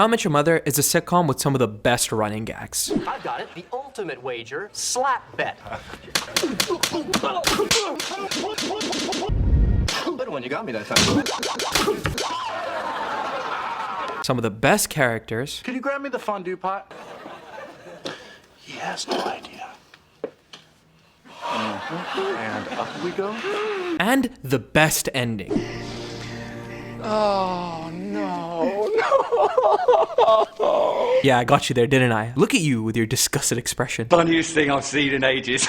How I Met Your Mother is a sitcom with some of the best running gags. I've got it. The ultimate wager, slap bet. Good one, you got me that time. Some of the best characters. Can you grab me the fondue pot? He has no idea. And up we go. And the best ending. Oh, no. Yeah, I got you there, didn't I? Look at you with your disgusted expression. Funniest thing I've seen in ages.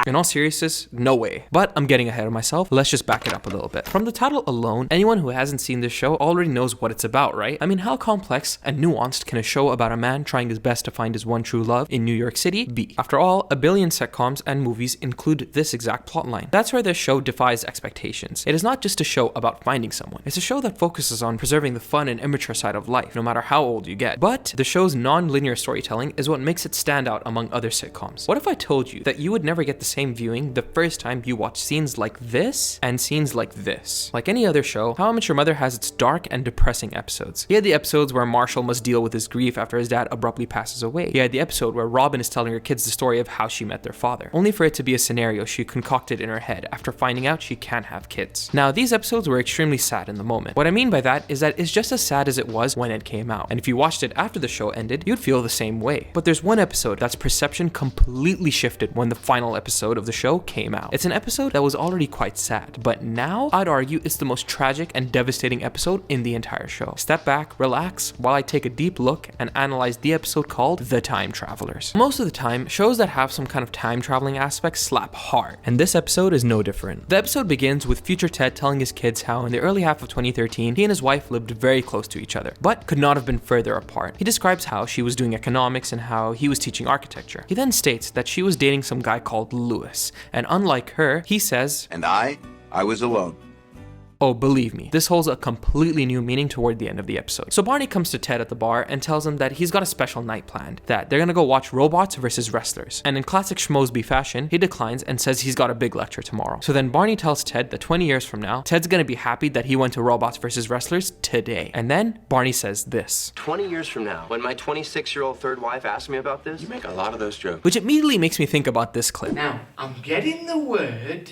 In all seriousness, no way. But I'm getting ahead of myself. Let's just back it up a little bit. From the title alone, anyone who hasn't seen this show already knows what it's about, right? I mean, how complex and nuanced can a show about a man trying his best to find his one true love in New York City be? After all, a billion sitcoms and movies include this exact plotline. That's where this show defies expectations. It is not just a show about finding someone. It's a show that focuses on preserving the fun and immature side of life, no matter how old you get. But the show's non-linear storytelling is what makes it stand out among other sitcoms. What if I told you that you would never get the same viewing the first time you watch scenes like this and scenes like this? Like any other show, How I Met Your Mother has its dark and depressing episodes. He had the episodes where Marshall must deal with his grief after his dad abruptly passes away. He had the episode where Robin is telling her kids the story of how she met their father, only for it to be a scenario she concocted in her head after finding out she can't have kids. Now, these episodes were extremely sad in the moment. What I mean by that is that it's just as sad as it was when it came out, and if you watched it after the show ended, you'd feel the same way. But there's one episode that's perception completely shifted when the final episode of the show came out. It's an episode that was already quite sad, but now I'd argue it's the most tragic and devastating episode in the entire show. Step back, relax, while I take a deep look and analyze the episode called The Time Travelers. Most of the time, shows that have some kind of time traveling aspect slap hard, and this episode is no different. The episode begins with future Ted telling his kids how in the early half of 2013, he and his wife lived very close to each other, but could not have been further apart. He describes how she was doing economics and how he was teaching architecture. He then states that she was dating some guy called Lewis, and unlike her, he says, And I was alone. oh, believe me, this holds a completely new meaning toward the end of the episode. So Barney comes to Ted at the bar and tells him that he's got a special night planned, that they're gonna go watch robots versus wrestlers. And in classic Schmosby fashion, he declines and says he's got a big lecture tomorrow. So then Barney tells Ted that 20 years from now, Ted's gonna be happy that he went to robots versus wrestlers today. And then Barney says this. 20 years from now, when my 26-year-old third wife asks me about this, You make a lot of those jokes. Which immediately makes me think about this clip. Now, I'm getting the word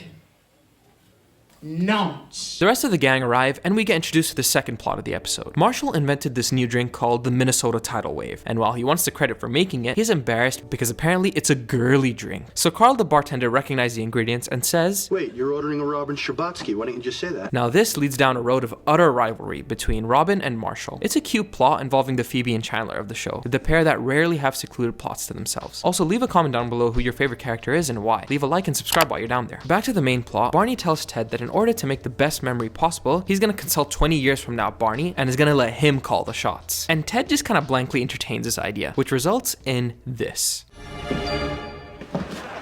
nonce. The rest of the gang arrive, and we get introduced to the second plot of the episode. Marshall invented this new drink called the Minnesota Tidal Wave, and while he wants the credit for making it, he's embarrassed because apparently it's a girly drink. So Carl the bartender recognizes the ingredients and says, Wait, you're ordering a Robin Scherbatsky. Why don't you just say that? now this leads down a road of utter rivalry between Robin and Marshall. It's a cute plot involving the Phoebe and Chandler of the show, the pair that rarely have secluded plots to themselves. Also, leave a comment down below who your favorite character is and why. Leave a like and subscribe while you're down there. Back to the main plot, Barney tells Ted that in order to make the best memory possible, he's gonna consult 20 years from now Barney and is gonna let him call the shots. And Ted just kind of blankly entertains this idea, which results in this.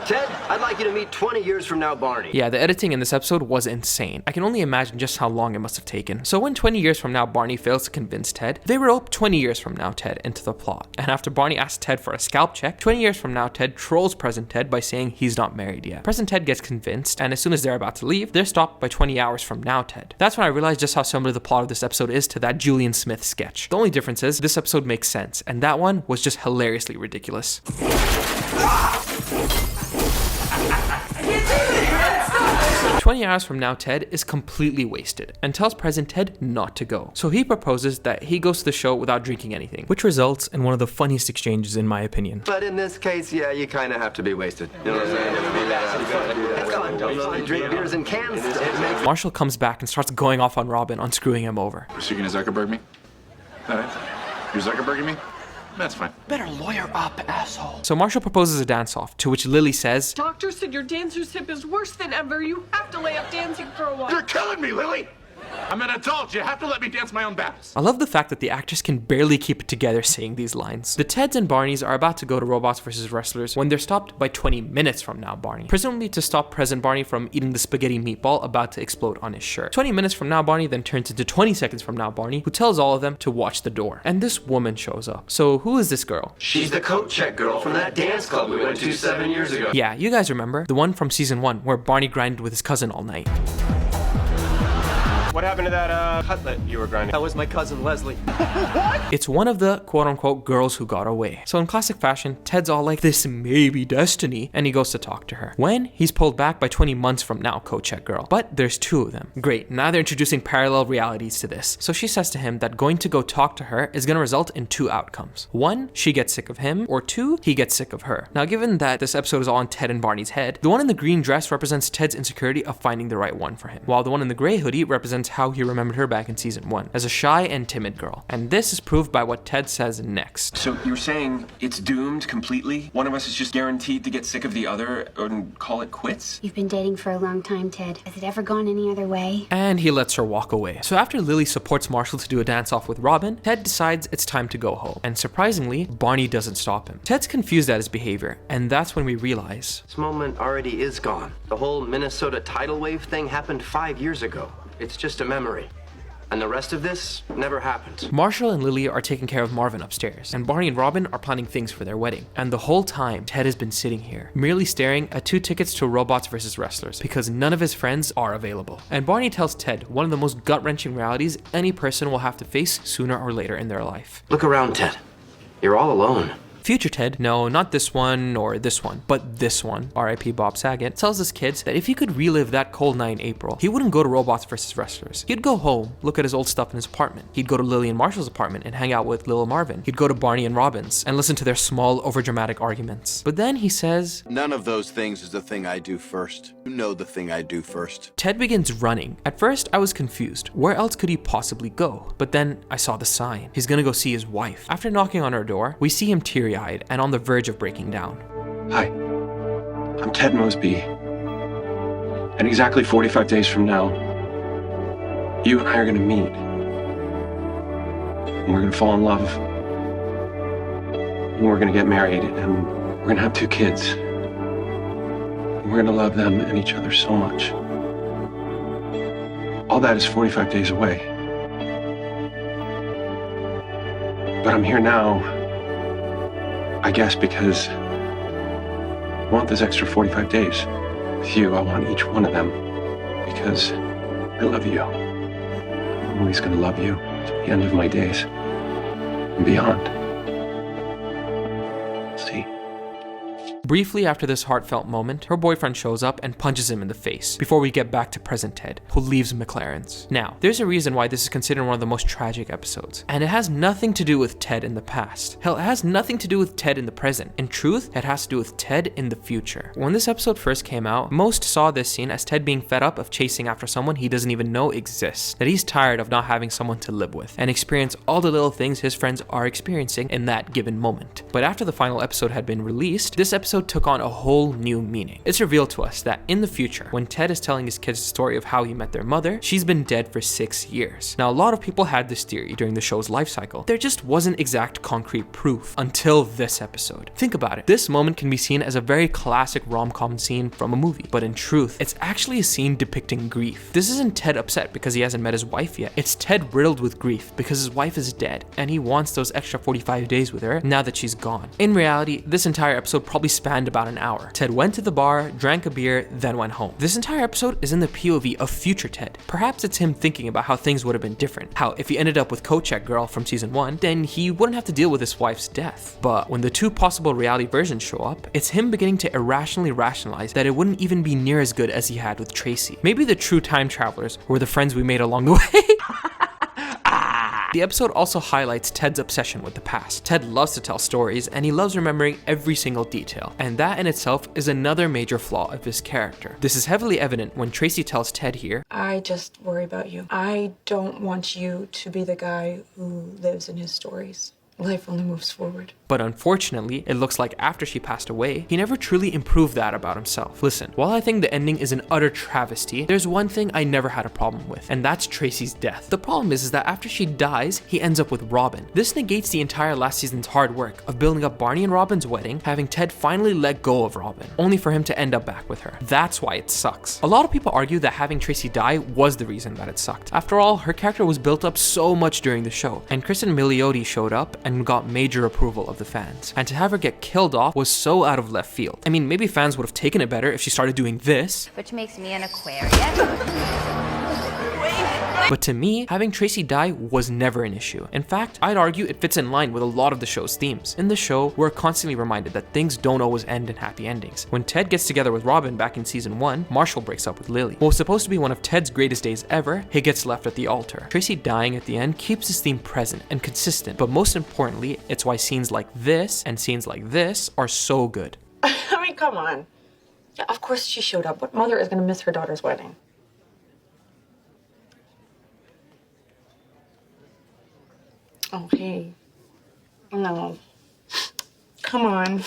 Ted, I'd like you to meet 20 years from now Barney. Yeah, the editing in this episode was insane. I can only imagine just how long it must have taken. So when 20 years from now Barney fails to convince Ted, they rope 20 years from now Ted into the plot. And after Barney asks Ted for a scalp check, 20 years from now Ted trolls present Ted by saying he's not married yet. Present Ted gets convinced, and as soon as they're about to leave, they're stopped by 20 hours from now Ted. That's when I realized just how similar the plot of this episode is to that Julian Smith sketch. The only difference is this episode makes sense, and that one was just hilariously ridiculous. 20 hours from now, Ted is completely wasted and tells present Ted not to go. So he proposes that he goes to the show without drinking anything, which results in one of the funniest exchanges in my opinion. But in this case, yeah, you kind of have to be wasted. You know what I'm saying? Don't drink beers in cans. It makes Marshall comes back and starts going off on Robin on screwing him over. So you're gonna Zuckerberg me? All right. You're Zuckerberging me? That's fine. Better lawyer up, asshole. So Marshall proposes a dance-off, to which Lily says, Doctor said your dancer's hip is worse than ever. You have to lay up dancing for a while. You're killing me, Lily! I'm an adult. You have to let me dance my own battles. I love the fact that the actors can barely keep it together saying these lines. The Teds and Barneys are about to go to robots versus wrestlers when they're stopped by 20 minutes from now Barney, presumably to stop present Barney from eating the spaghetti meatball about to explode on his shirt. 20 minutes from now Barney then turns into 20 seconds from now Barney, who tells all of them to watch the door. And this woman shows up. So who is this girl? She's the coat check girl from that dance club we went to 7 years ago. Yeah, you guys remember, the one from season 1 where Barney grinded with his cousin all night. What happened to that cutlet you were grinding? That was my cousin Leslie. It's one of the quote-unquote girls who got away. So in classic fashion, Ted's all like, this may be destiny, and he goes to talk to her. When he's pulled back by 20 months from now, coat check girl. But there's two of them. Great, now they're introducing parallel realities to this. So she says to him that going to go talk to her is going to result in two outcomes. One, she gets sick of him, or two, he gets sick of her. Now given that this episode is all in Ted and Barney's head, the one in the green dress represents Ted's insecurity of finding the right one for him, while the one in the gray hoodie represents how he remembered her back in season 1, as a shy and timid girl. And this is proved by what Ted says next. So you're saying it's doomed completely? One of us is just guaranteed to get sick of the other and call it quits? You've been dating for a long time, Ted. Has it ever gone any other way? And he lets her walk away. So after Lily supports Marshall to do a dance-off with Robin, Ted decides it's time to go home. And surprisingly, Barney doesn't stop him. Ted's confused at his behavior, and that's when we realize This moment already is gone. The whole Minnesota tidal wave thing happened 5 years ago. It's just a memory. And the rest of this never happened. Marshall and Lily are taking care of Marvin upstairs, and Barney and Robin are planning things for their wedding. And the whole time, Ted has been sitting here, merely staring at 2 tickets to Robots vs. Wrestlers, because none of his friends are available. And Barney tells Ted one of the most gut-wrenching realities any person will have to face sooner or later in their life. Look around, Ted. You're all alone. Future Ted, no, not this one or this one, but this one, R.I.P. Bob Saget, tells his kids that if he could relive that cold night in April, he wouldn't go to Robots vs. Wrestlers. He'd go home, look at his old stuff in his apartment. He'd go to Lily and Marshall's apartment and hang out with Lil Marvin. He'd go to Barney and Robin's and listen to their small, overdramatic arguments. But then he says, None of those things is the thing I do first. You know the thing I do first. Ted begins running. At first, I was confused. Where else could he possibly go? But then I saw the sign. He's gonna go see his wife. After knocking on her door, we see him teary-eyed and on the verge of breaking down. Hi, I'm Ted Mosby. And exactly 45 days from now, you and I are gonna meet. And we're gonna fall in love. And we're gonna get married, and we're gonna have 2 kids. And we're gonna love them and each other so much. All that is 45 days away. But I'm here now, I guess, because I want this extra 45 days with you. I want each one of them because I love you. I'm always going to love you to the end of my days and beyond. See? Briefly after this heartfelt moment, her boyfriend shows up and punches him in the face before we get back to present Ted, who leaves McLaren's. Now, there's a reason why this is considered one of the most tragic episodes, and it has nothing to do with Ted in the past. Hell, it has nothing to do with Ted in the present. In truth, it has to do with Ted in the future. When this episode first came out, most saw this scene as Ted being fed up of chasing after someone he doesn't even know exists, that he's tired of not having someone to live with, and experience all the little things his friends are experiencing in that given moment. But after the final episode had been released, this episode took on a whole new meaning. It's revealed to us that in the future, when Ted is telling his kids the story of how he met their mother, she's been dead for 6 years. Now, a lot of people had this theory during the show's life cycle. There just wasn't exact concrete proof until this episode. Think about it. This moment can be seen as a very classic rom-com scene from a movie, but in truth, it's actually a scene depicting grief. This isn't Ted upset because he hasn't met his wife yet. It's Ted riddled with grief because his wife is dead, and he wants those extra 45 days with her now that she's gone. In reality, this entire episode probably spanned about an hour. Ted went to the bar, drank a beer, then went home. This entire episode is in the POV of future Ted. Perhaps it's him thinking about how things would have been different. How if he ended up with coat check girl from season 1, then he wouldn't have to deal with his wife's death. But when the 2 possible reality versions show up, it's him beginning to irrationally rationalize that it wouldn't even be near as good as he had with Tracy. Maybe the true time travelers were the friends we made along the way. The episode also highlights Ted's obsession with the past. Ted loves to tell stories, and he loves remembering every single detail, and that in itself is another major flaw of his character. This is heavily evident when Tracy tells Ted here, I just worry about you. I don't want you to be the guy who lives in his stories. Life only moves forward. But unfortunately, it looks like after she passed away, he never truly improved that about himself. Listen, while I think the ending is an utter travesty, there's one thing I never had a problem with, and that's Tracy's death. The problem is that after she dies, he ends up with Robin. This negates the entire last season's hard work of building up Barney and Robin's wedding, having Ted finally let go of Robin, only for him to end up back with her. That's why it sucks. A lot of people argue that having Tracy die was the reason that it sucked. After all, her character was built up so much during the show, and Kristen Milioti showed up and got major approval of the fans. And to have her get killed off was so out of left field. I mean, maybe fans would have taken it better if she started doing this. Which makes me an Aquarius. But to me, having Tracy die was never an issue. In fact, I'd argue it fits in line with a lot of the show's themes. In the show, we're constantly reminded that things don't always end in happy endings. When Ted gets together with Robin back in season 1, Marshall breaks up with Lily. What was supposed to be one of Ted's greatest days ever, he gets left at the altar. Tracy dying at the end keeps this theme present and consistent, but most importantly, it's why scenes like this and scenes like this are so good. I mean, come on. Yeah, of course she showed up. What mother is going to miss her daughter's wedding? Oh, hey. No. Come on.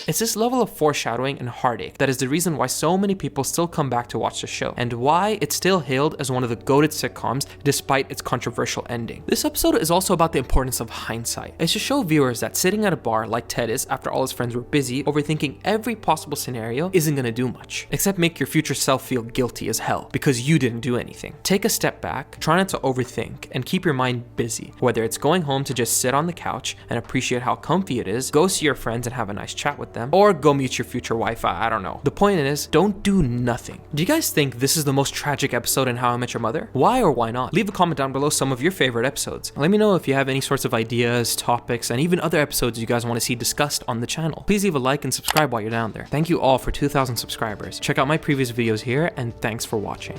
It's this level of foreshadowing and heartache that is the reason why so many people still come back to watch the show, and why it's still hailed as one of the goated sitcoms despite its controversial ending. This episode is also about the importance of hindsight. It's to show viewers that sitting at a bar like Ted is after all his friends were busy, overthinking every possible scenario isn't gonna do much, except make your future self feel guilty as hell because you didn't do anything. Take a step back, try not to overthink, and keep your mind busy. Whether it's going home to just sit on the couch and appreciate how comfy it is, go see your friends and have a nice chat with them, or go meet your future wife, I don't know. The point is, don't do nothing. Do you guys think this is the most tragic episode in How I Met Your Mother? Why or why not? Leave a comment down below some of your favorite episodes. Let me know if you have any sorts of ideas, topics, and even other episodes you guys want to see discussed on the channel. Please leave a like and subscribe while you're down there. Thank you all for 2,000 subscribers. Check out my previous videos here, and thanks for watching.